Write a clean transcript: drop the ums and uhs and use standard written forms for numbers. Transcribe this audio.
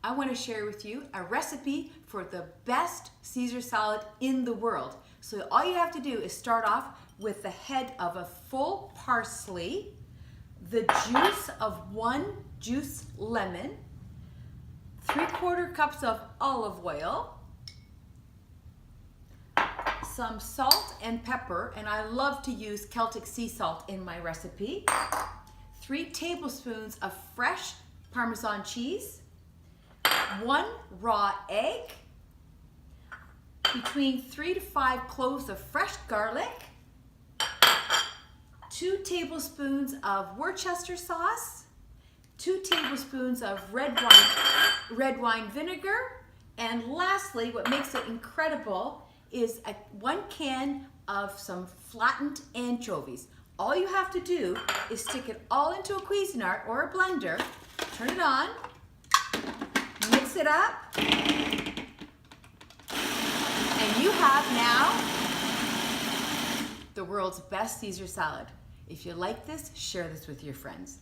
I want to share with you a recipe for the best Caesar salad in the world. So all you have to do is start off with the head of a full parsley, the juice of 1 juice lemon, 3/4 cups of olive oil, some salt and pepper, and I love to use Celtic sea salt in my recipe, 3 tablespoons of fresh Parmesan cheese, 1 raw egg, between 3 to 5 cloves of fresh garlic, 2 tablespoons of Worcester sauce, 2 tablespoons of red wine vinegar, and lastly, what makes it incredible is 1 can of some flattened anchovies. All you have to do is stick it all into a Cuisinart or a blender, turn it on, mix it up, and you have now the world's best Caesar salad. If you like this, share this with your friends.